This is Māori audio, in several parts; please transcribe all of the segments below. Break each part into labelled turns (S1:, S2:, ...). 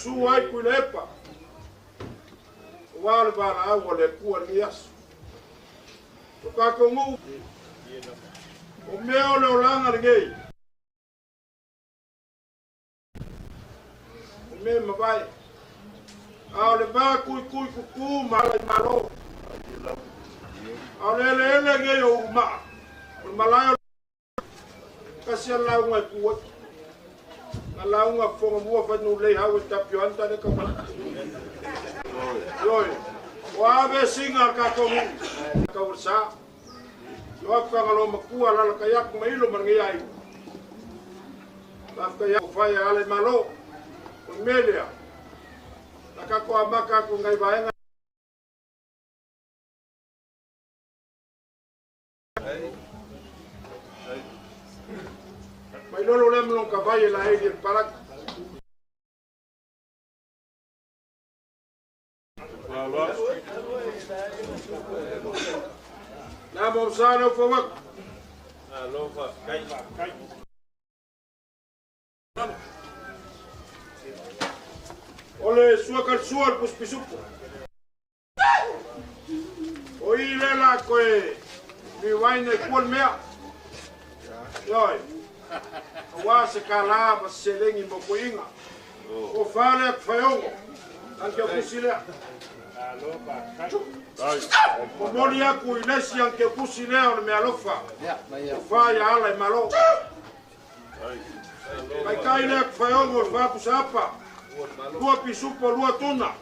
S1: su ai kulepa. Wale bana au le kua ni asu. Toka ko ngu. O meo le olanga ngei. O me mabai. Au le ba kui kuku malai malo. Au le ngei o ma. O malai kasi ala unga kuat. Ala unga fonga mua fa no le hawe tapio anta ne ka. Yoi. Wa be singa ka ko ka ursa. Yo ka ngalo makua la ka yak mailo man ngai ai. Ka yak fa ya ale malo. O melia. Ka ko amaka ko ngai baenga. Mai lolo le mlong ka vai la ai el parak. La mo sa no fo wak. Lo fa kai. Ole suakal sual pus pisupo. O ile la ko mi waine kol mea. Yoi. Wa se kala ba selengi mo ko inga. O fale ak fayongo. Anke kusile. O moli aku inesi anke kusile on me alofa. O fa ya ala malo. Kai kai le ak fayongo fa pusapa. Lua pisupo lua tuna.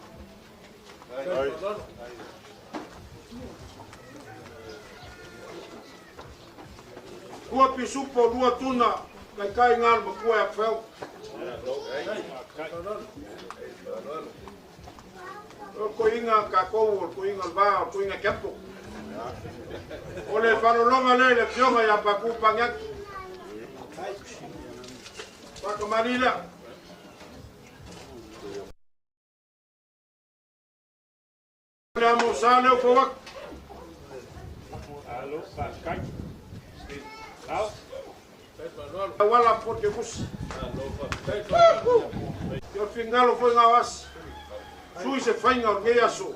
S1: Lua pisupo lua tuna. Kai kai ngal mo kua ak fayongo. Ko inga ka ko inga ba ko inga kepo. Ole falolonga le fionga ya paku pangak. Pa kamalila. La mosale o fowak. Alo pakai. Au. Wala porque bus. Yo fingalo foi ngawas. Sui se fainga o ngei aso.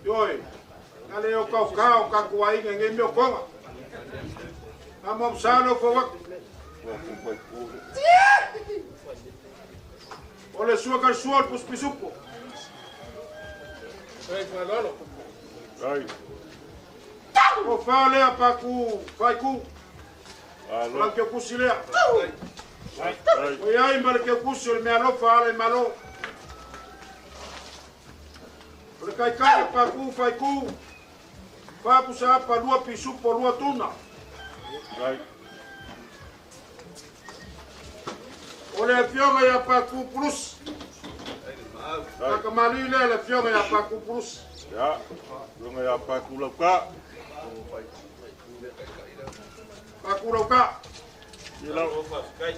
S1: Yoi. Ngale o kau ka kuai ngei meo konga. Amo salo fo wak. Ole suakal sual pus pisupo. Ai. O fale apaku, faiku. Alo. Ke kusile. Ai. O yai mal ke kusul me alo fale malo. Ole kai kai apaku, faiku. Fa pusa pa lua pisupo lua tuna. Ai. Ole fionga ya apaku plus. Kamali le fionga ya apaku plus. Ya, fionga ya apaku lauka. Apaku lauka. Ila ofa kai.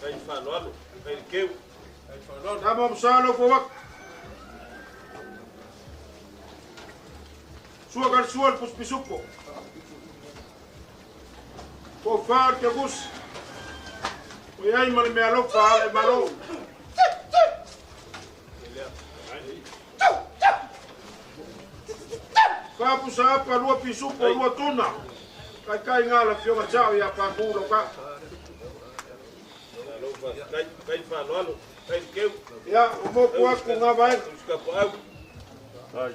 S1: Kai fa lolo, kai keu. Kai fa lolo. Damo msalo fo wak. Suakal sual pus pisupo. Ko fa ke bus. O yai mal me alo fa malo. Fa pusa pa lua pisupo lua tuna. Kai kai ngala fionga chao ya pa kulo ka. Kai fa lolo, kai keu. Ya, o mo kwa ku nga vai. Ska po au. Ai.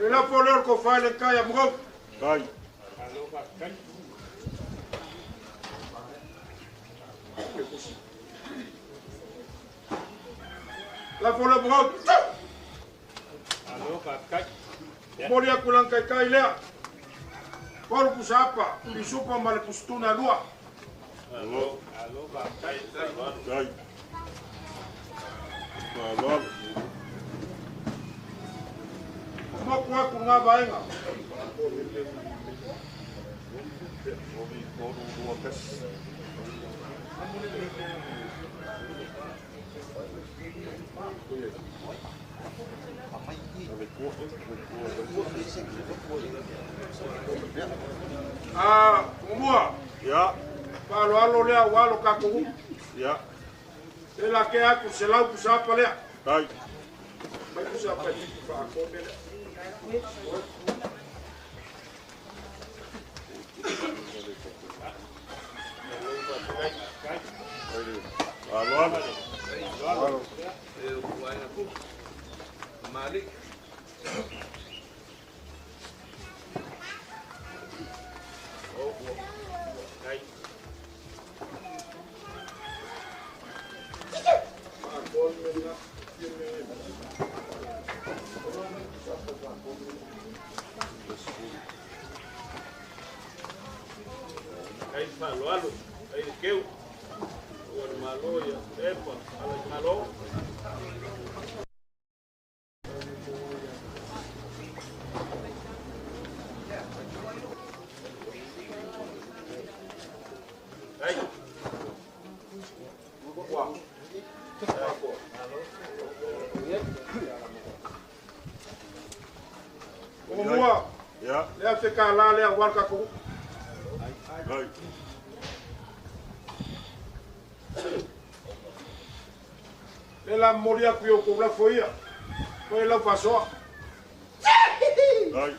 S1: La polor ko fa le kai amgo. Kai. Alo ba kai. La polor bro. Alo ba kai. Moria kulang kai kai lea. Por pusapa, pisupa mal pustuna lua. Alo ba kai. Kai. Alo. Mo kwa ku nga vaenga. Mua.
S2: Ya.
S1: Alo lea walo kakongu.
S2: Ya.
S1: E la ke aku se lau kusapa lea.
S2: Kai.
S1: Mai kusapa i tiku whaakome lea.
S2: Alo.
S3: Malik.
S4: Aí falou, aí que o malo ya, epa, malo. Aí.
S1: Mua.
S2: Ya.
S1: Lea te ka la lea wal kakongu.
S2: Kai.
S1: Le la moria kuyo kubla foia. Koe lau pasoa.
S2: Kai.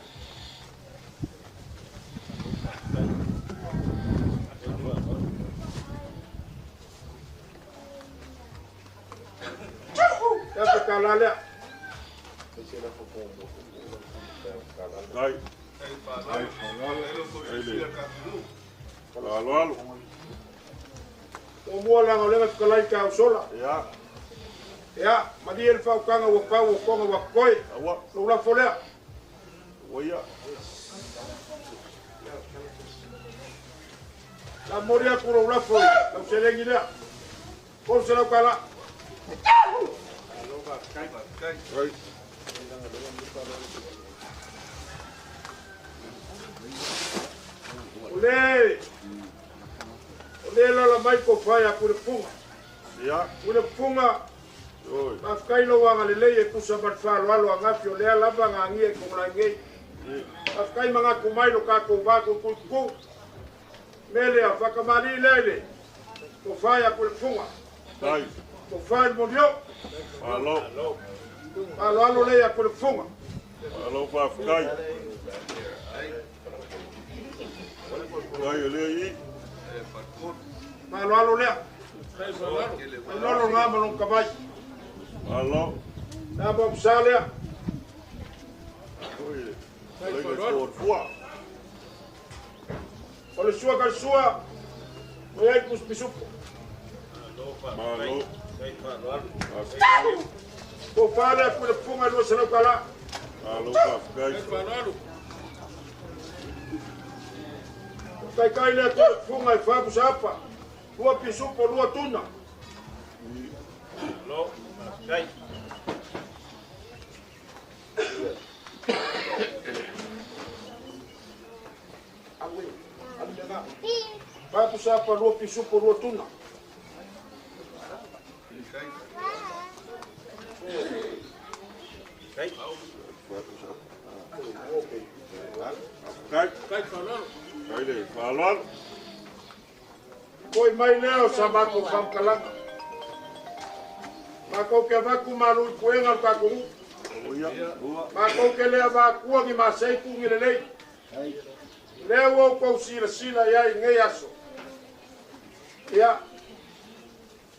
S1: Lea te ka la lea.
S2: Kai. Alo.
S1: O mua langa lenga tukalai ka usola.
S2: Ya.
S1: Ya, madi el fau kanga wa pau o konga wa koe.
S2: Awa.
S1: Lo la folea.
S2: Oya.
S1: La moria kuro la foi. La selengi lea. Kon se la kala.
S2: Kai.
S1: Ole. Ole la mai ko fai a kure punga.
S2: Ya.
S1: Kure punga.
S2: Oi.
S1: Afkailo wanga lele e kusa bat falo alo angafio lea lava ngangie kungla ngei. Afkai manga kumailo ka ko ba ko ku. Mele afaka mali lele. Ko fai a kure punga.
S2: Kai.
S1: Ko fai modio.
S2: Alo.
S1: Alo le a kure punga.
S2: Alo pa kai. Kai le
S1: Alo le. Alo ngama no kabai.
S2: Alo.
S1: Na bob salia.
S2: Oi. Lekker soort voor.
S1: Ole sua ka sua. Mo ai kus bisupo.
S2: Malo.
S1: Ko fai a kure punga no se no kala.
S2: Alo pa kai.
S1: Kai le kure punga e fa busapa. Lua bisupo lua tuna.
S4: Lo, aí.
S1: Vai puxar para lua pisu por lua tuna.
S4: Aí.
S2: Kai falando. Kai le falando.
S1: Koi mai leo sa mako whamkalanga. Mako ke waku malu kuenga kako.
S2: Oya.
S1: Mako ke lea wakua ki masei kungi lelei. Leo o kou sila iai ngei aso. Ia.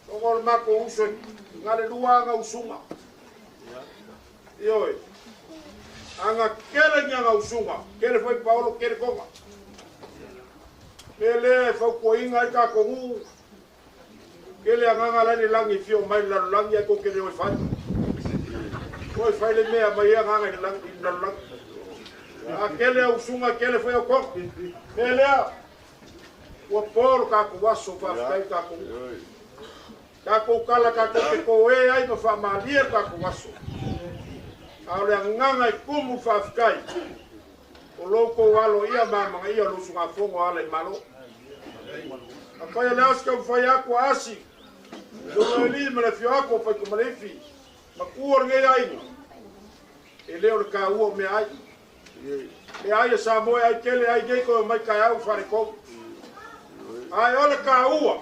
S1: Tongol mako uso ngale luanga usunga. Ioi. Anga kere nyanga usunga. Kere foi Paulo, kere konga. Kele fau koinga ka kongu. Kele anga lani langi fio mai la langi ko kele o fai. Ko fai le mea mai anga langi la langi. A kele usunga kele foi o ko. Kele o polo ka ko waso fa fai ka ko. Ka ko kala ka ko ko e ai no fa malia ka ko waso. Aule nganga kumu fa fai. O loko walo ia mama ia lusu nga fongo ala i malo. Apai le aska fai ako asi. Do li me le fio ako fai ko malefi. Ma kuor nge ai. e leo le ka ua me ai e ai sa mo ai kele ai ge ko mai ka au fare ko ai ole ka ua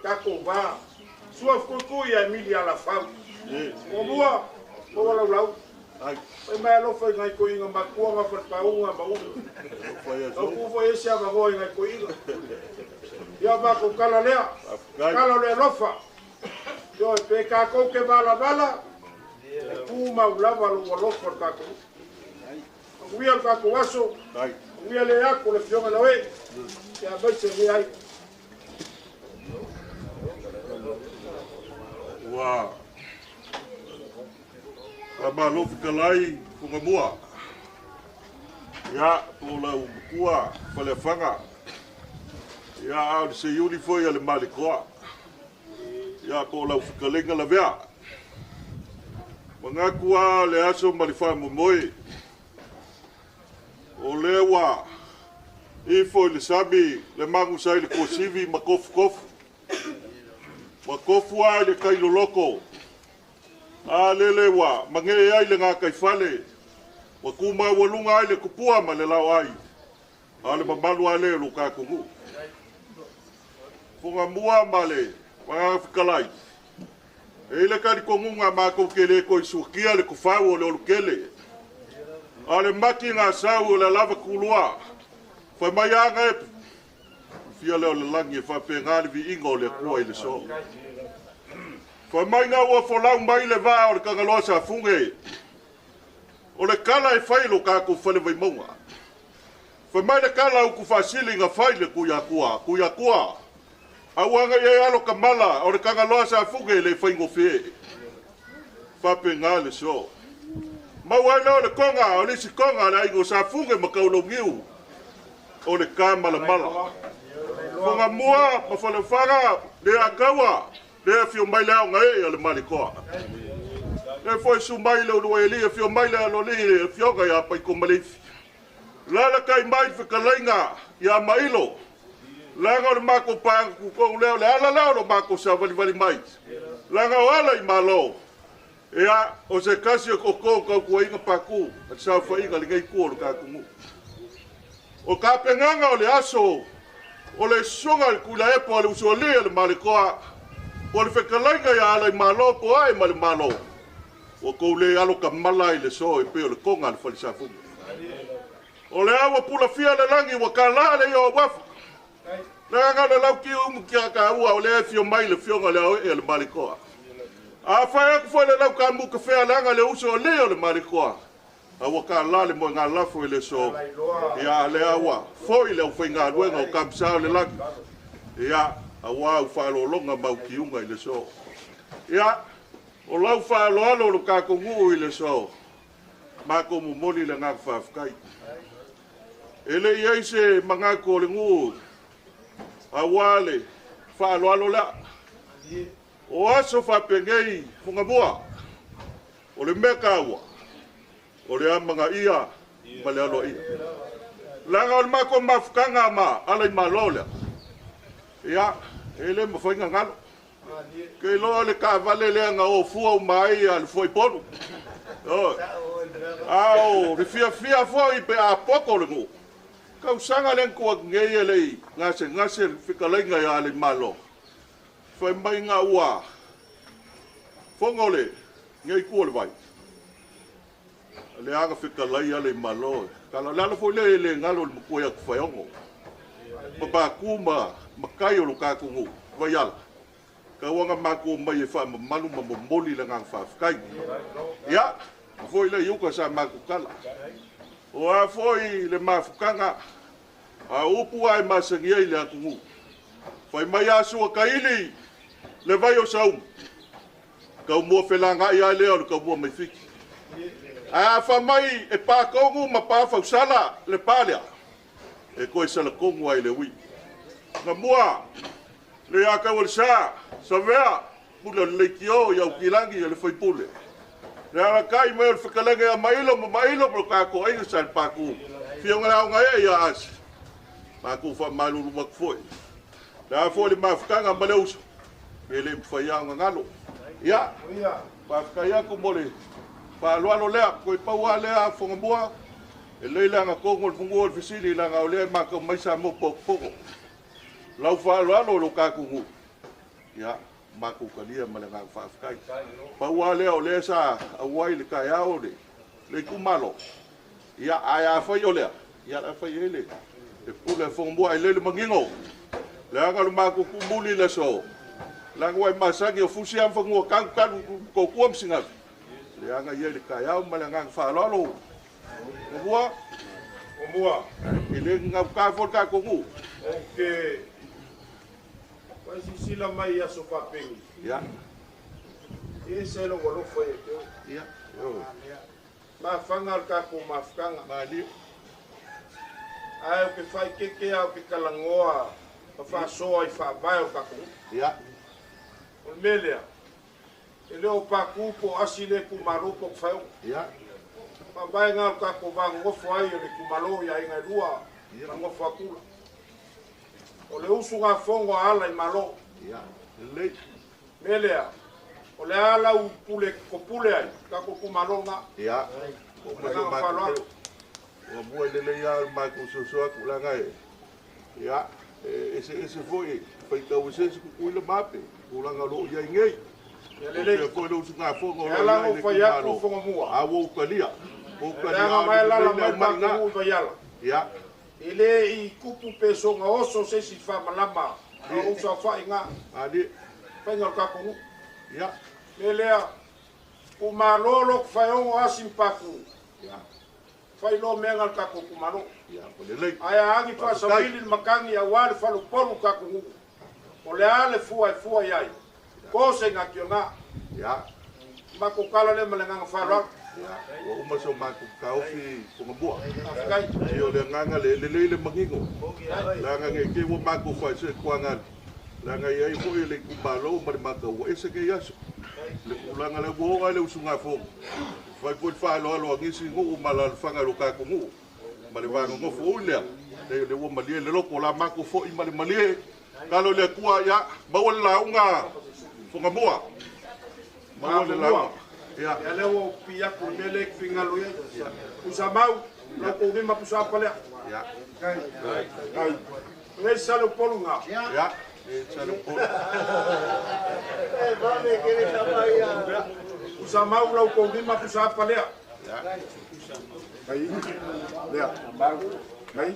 S1: ka ko ba sua ku ia Emilia la fau o bua o wala lau ai mai lo foi ngai ko inga ma ko nga fa pa unga ba unga o ku foi ese ba go ngai ko inga ya ba ko kala le lofa yo pe ka ko ke bala ku ma ulava lo lofa ka ko uia ka ko waso uia le ako le fionga na we ya ba se ni ai
S2: wa aba lo fikalai funga mua ya pola ukua fale fanga ya au se yuli foi ale malikoa ya pola fikalenga la vea mangakua le aso malifa moi o lewa ifo le sabi le mangu sai le kosivi makof wa le kailo loko a lele wa mange ai le nga kai fale wa kuma walunga ai le kupua ma le lau ai ale mamalu ale lo ka kungu funga mua male wa fikalai ele ka di kongunga ma ko kele ko isukia le kufau le olukele ale maki nga sau le lava kulua fa mayanga fia le langi fa pengal vi ingo le ko ile so fa mai nga wa fola mai le va o ka ngalo sa funge o le kala e failo ka ko fale vai monga fa mai le kala ku fasili nga faile ku ya kuwa awanga ye alo kamala o le ka ngalo sa funge le faingo fe fa pengal so ma wa le konga o le si konga la ingo sa funge makaulo ngiu o le kamala mala fonga mua ma fale fara le akawa le fio mai le ngai le malikoa le foi su mai le o le fio mai le le fio ga ya pa ko malefi la kai mai fe kalainga ya mailo la ga le mako pa ko le ala lo mako sa vali mai la ga wala I malo ya o se kasi ko inga pa ku sa fa inga le ngai ko ka ku o ka penganga o le aso o le songa kula e po le usole le malikoa o le fekalainga ya ala malo po ai malo o ko le alo kamala ile so e pe o le konga le falisafu o le awa pula fia le langi wa kala le yo wafu la nga le lauki kia ka ua o le fio mai le fionga le le malikoa a fa e fo le lau ka mu ka fe langa le uso le o le malikoa a waka lale mo nga lafo ile so ya le awa fo ile o finga luenga o kamsa le lak ya awa u fa lo longa mau kiunga ile so ya o lau fa lo alo lo ka ko ngu ile so ma ko mo moli le nga fa kai ele ye se manga ko le ngu awale fa lo alo la o aso fa pengei funga bua o le mekawa o le amanga ia ma le alo ia langa o le mako mafukanga ma ala I malole ia ele mo foi ngalo ke lo le ka vale le nga o fu o mai al foi pono o au le fia foi pe a poco le ngo ka usanga le ko ngei le ngase fikalenga ya le malo foi mai nga ua fongole ngei ko le vai le aga fikalai ale malo kala lalo foi le ngalo le ko ya ku faiongo ba kuma makai o ka ku ngu vaial ka wanga mako mai fa malu moli le ngang fa kai ya foi le yuka sa mako kala o a foi le mafukanga a upu ai masangia ile aku ngu foi mai asu kaili le vai o sau ka mo felanga ia le o ka mo mai fiki a fa mai e pa kongu ma pa fa sala le palia e ko sala kongu ai le wi na mua le aka wal sa vea pula le kio ya ukilangi le foi pule le ala kai me fa kalanga ya mailo pro ka ko ai sa pa ku fio ngala ngai ya as pa ku fa malu lu mak foi da fo le mafkanga maleus ele fa ya ngalo ya pa ka ya ko mole Whaloalo lea, koe paua lea whangambua. E leilanga kongo le fungu o fisili langa o lea maka maisa mo poko. Lau whaloalo lo kakungu. Ia, maka ukalia malenga whaafikai. Paua lea o lea sa awai le kai ao le kumalo. Ia, aia whai o lea. Ia, a whai ele. E pule whangambua e lele mangingo. Leanga lo maka kumuli le so. Langa wai masaki o fusi am whangua kangu ko kuam singafi. Leanga ia le kai ao malenga whaloalo. Ngua,
S1: Omua.
S2: ele ngau ka fo ka kongu.
S1: Okay. Vai sila mai ya so papingi.
S2: Ya,
S1: E se lo golo foi teu.
S2: ya. Oh,
S1: Ma fangal ka ko mafkanga.
S2: mali.
S1: Ai o que fai que au que kalangoa. Pa fa so ai fa vai o ka ko.
S2: Ya,
S1: O melia. Ele o pa ku po asile ku maru ko fa.
S2: ya.
S1: Pa vai nga ka ko va ngo foi le ku malo ya inga lua. Ngo fa ku. O le usu nga fongo ala i malo.
S2: Ya. Le,
S1: Melia. O le ala u pule ko pule ai. Ka ko ku malo nga.
S2: ya. O ma
S1: Nga fa lo.
S2: o mo le ya ma ko so so ku la ngai. Ya, ese foi, foi ka o se ku le mape. Ku la ngalo ya ngai.
S1: Ya
S2: Le
S1: le.
S2: foi lo sunga fongo.
S1: Ela o fa ya ku fongo mua.
S2: A wo kalia. O
S1: Ela mai la la mai
S2: kalia.
S1: ka ku va yala.
S2: Ya.
S1: Ele i kupu peso nga oso se si fa malama. O sa fa inga.
S2: Ali,
S1: Fa nga ka ku.
S2: ya.
S1: Melea. O malolo fa o asim paku.
S2: Ya.
S1: Fa lo menga ka ku malo.
S2: Ya, le.
S1: Aya angi fa sa wili makangi ya wale fa lo polu ka ku. O le ale fua yai. Ko se nga kionga.
S2: Ya.
S1: Mako kala le malenga fa lo.
S2: O uma so maku kaufi kungabua.
S1: Afkai.
S2: Yo le nganga le mangingo. Langa nge ke wo maku fa se kwanga. Langa ye ko le kubalo ma maka wo ese ke yaso. Le ulanga le wo ale usunga fo. Vai put fa lo ngisi ngo umala fanga lo ka kungu. Male va ngo fo le. Le wo mali le lo ko la maku fo i male mali. Kalo le kuwa ya bawala unga fungabua. Bawala la. Ya.
S1: Ya le wo pia ku mele finga lo ye. Usamau. Lo ko mi ma pusa pale.
S2: Ya.
S1: Ai. Le salo polu nga.
S2: Ya. Chalo po.
S1: Usamau lo ko mi ma pusa pale.
S3: Aí, Léo, aí,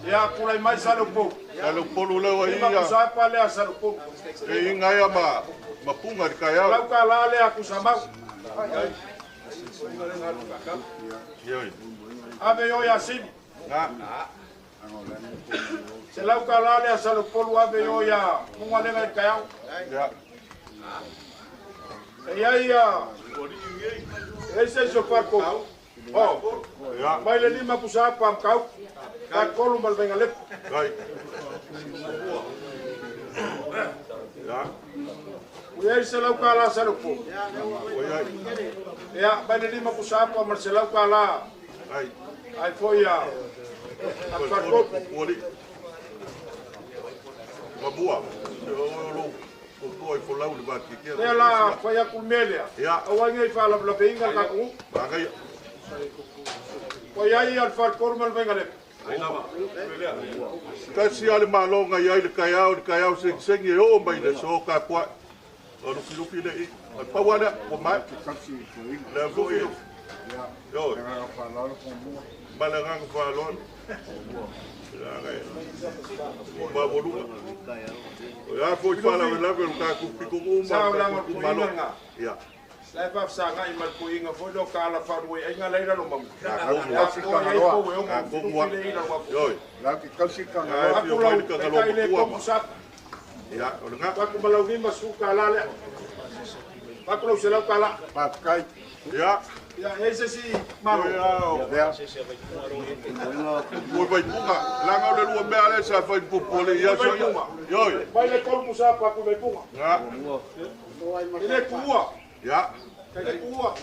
S1: Ya kulai mai salo polu.
S2: Chalo polo le wa
S1: Mi ma
S2: ia.
S1: pusa pale salo polu.
S2: E inga ia ma punga di kaya.
S1: Lau ka la le aku samau.
S2: Yoi.
S1: Ave yo ya sim.
S2: Nga.
S1: Se lau ka la le salo polu ave yo ya munga le ngai kaya.
S2: Ya.
S1: E ya. Ese so parko. Oh.
S2: Ya.
S1: Mai le lima pusa pam kau. Ka kolu mal venga le.
S2: Gai. Ya.
S1: Uye se lau ka la salo polu.
S2: Oya.
S1: Ya mai le lima pusa pam se lau ka la.
S2: Gai.
S1: Ai foi ya. Al parko.
S2: Oli. Mabua. Lo. Ko ai folau le ba ki.
S1: Le la foi ya kulmelia.
S2: Ya.
S1: Awangi fa la benga ka ku.
S2: Bagai.
S1: Foi ai al parko mal venga le.
S2: Kasi ale malonga ia le kaya seng o mai le so ka kwa. O lu filu le i. Pa wala o mai.
S3: Kasi foi,
S2: Le fu i. Yo.
S3: era falar com o
S2: Malangang falon. Ba bolu. Ya foi fala la que ka ku piku uma malo. Ya.
S1: Lai fa sa ngai mal ko inga fo do kala fa ruai ai nga leira lo mam.
S3: Ya si kangaloa.
S2: Yo.
S3: lá que kasi
S2: Ai
S3: kangaloa.
S2: pio mai ka ngalo ku ma. Ya, o nga.
S1: Ba ko malau ni masu kala le. Ba ko se la kala.
S3: Papai,
S2: Ya.
S1: Ya ese si malo.
S2: Ya.
S3: Léo,
S2: Mo vai puga. La nga le lu me ale sa fa pu pole ya so. Yo.
S1: Vai le kol musa pa ko be punga.
S2: Ya.
S1: Ele kuwa.
S2: Ya.
S1: Ele kuwa.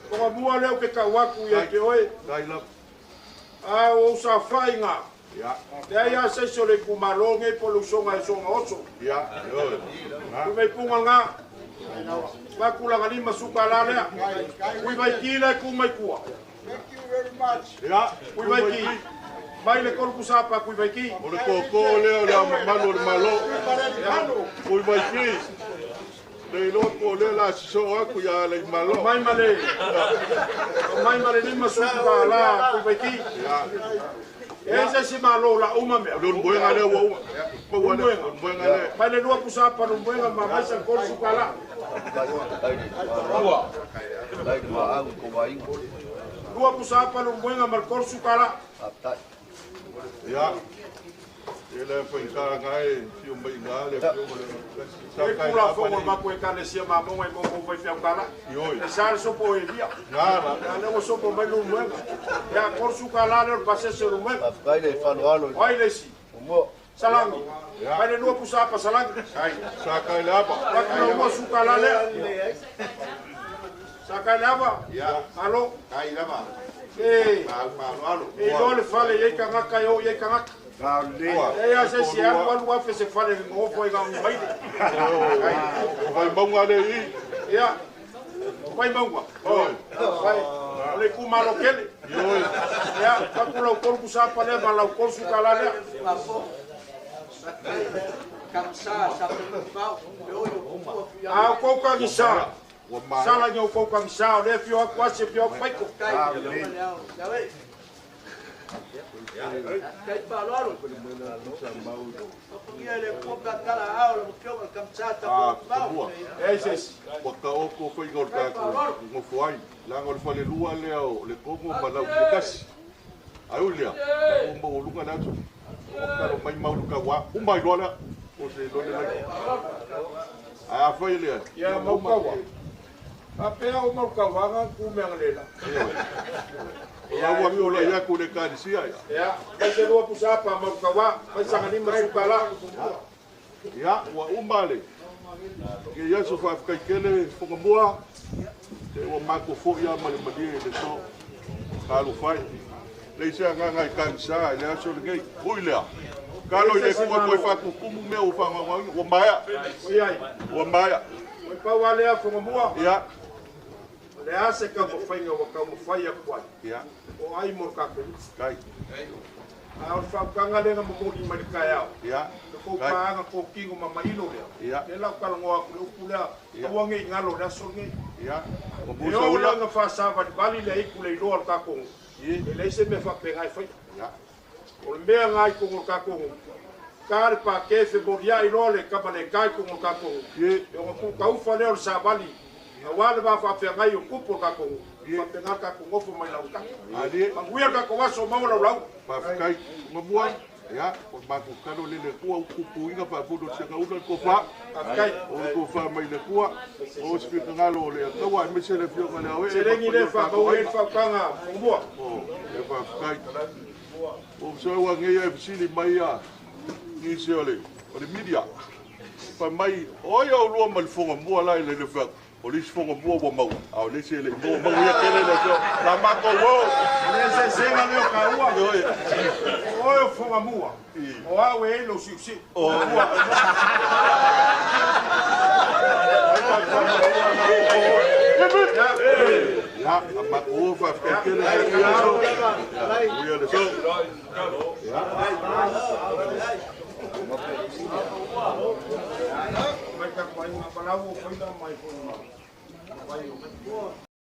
S1: Ko bua le ke ka waku ye ke oi.
S2: Dai la.
S1: A o sa fainga.
S2: Ya.
S1: Te ya se sole ku malonge po lu songa e songa oso.
S2: Ya. Yo.
S1: Ku be punga nga. Ba kula lima suka la le. Kui vai ki le ku mai kua.
S3: Thank you very much.
S2: Ya,
S1: Kui vai ki. Mai le kol kusapa kui vai ki.
S2: o le koko leo le malo le malo. Kui vai ki. Le lo ko le la so aku ya le malo.
S1: Mai male lima suka la kui vai ki. Ese si malo la uma me.
S2: Lo mbuenga le wa. Mbuenga le.
S1: Mai le dua kusapa no mbuenga ma mai sa kol suka la. Dua kusapa no mbuenga ma kol suka la.
S2: Ya. Ele foi ngai fio mai ngale
S1: E kula fo ma ko e kane sia ma mo mo vai fia kala. E sa so po e dia.
S2: Ngara.
S1: Na le so po mai no mbuenga. Ya kol suka la no pase se no mbuenga. Ai le si. Salangi. Mai le dua kusapa salangi.
S2: Saka lapa.
S1: Bakilo mo suka la le. Saka lava.
S2: Ya.
S1: Alo.
S2: Kai lapa.
S1: Eh.
S2: Malo.
S1: E dole fale ye kanga yo ye kanga. E ya se si an wan wa fe se fale ngo foi ga mai.
S2: Vai bonga le i.
S1: Ya. Vai mangwa. Oh. Vai. Le ku malo kele. Ya, pakula ko ku sa pale bala ko su kala le. Ah, ko ka ni sa. Sala nyo ko ka ni sa, le fio kwa se fio pai ko.
S2: Esses, porque o que foi gorda com foi, lá agora falei lua leo, le como malau de cas. Aí olha, um bom lugar lá, o mais mau lugar lá, mai lola, o se lola lá. Ah, foi ele.
S1: Ya mau ka wa. Ape o mau ka wa ku me ngela.
S2: Ya wa mi ola ya ku le kadisia ya.
S1: Ya, vai se lua pusa pa mau ka wa, vai sa ngani mai kala.
S2: Ya, wa umbale. Que ya so fa ficar kele fonga boa. Te o mako fo ya mali mali le so. Kalu fai. Le se nga nga kansa, le aso le gei. Oilea. Kalu le ko fa ku kumu me o fa wa mbaya.
S1: Oiai.
S2: Wa mbaya.
S1: Vai pa wa le a fonga mua.
S2: Ya.
S1: Le ase ka mo fainga wa ka mo faia kwa.
S2: Ya.
S1: O ai mo ka ko.
S2: Kai.
S1: A o fa kanga le nga mo ko ni mai ka ya.
S2: Ya.
S1: Ko pa nga ko kingo mama ilo le.
S2: Ya.
S1: Le la ka ngo ku kula. Ko ngi ngalo da so ngi.
S2: Ya. Mo
S1: Yo
S2: busa
S1: la
S2: ula.
S1: nga fa sa va bali le ku le lo ka ko.
S2: Ye.
S1: E le se me fa pe ngai fa.
S2: Ya.
S1: O me ngai ko ka ko. Kar pa ke fe boria ilo le ka ba le kai ko ka ko.
S2: Ye.
S1: Yo ko ka u fa le o sa bali. Awale ba fa pe ngai o kupo ka ko. Fa pe ngai ka ko ngofo mai la uta.
S2: Ali.
S1: Manguia ka ko waso mau la lau.
S2: Pa kai. Mo bua. Ya. O mako kalo le le ku ku inga pa fu do se ka ula ko fa.
S1: Kai.
S2: O ko fa mai le ku. O spi ka ngalo le ka wa me se le fio ka le awe.
S1: Serengi le fa ko e fa kanga ngua.
S2: O le pa kai. O so wa nge ya sili mai ya. Ni se ole. O le media. Pa mai o ya lu mal fonga mo la le fa. O le fonga mo bo mau. A le se le mo mau ya kele le so. La ma ko wo.
S1: Le se senga le ka ua. O e fonga mua. O a we lo si si.
S2: O ya, ma ko fa ka kele le so. Ya le so. Ya.
S1: Mai ka mai ma pala wo foi da mai foi.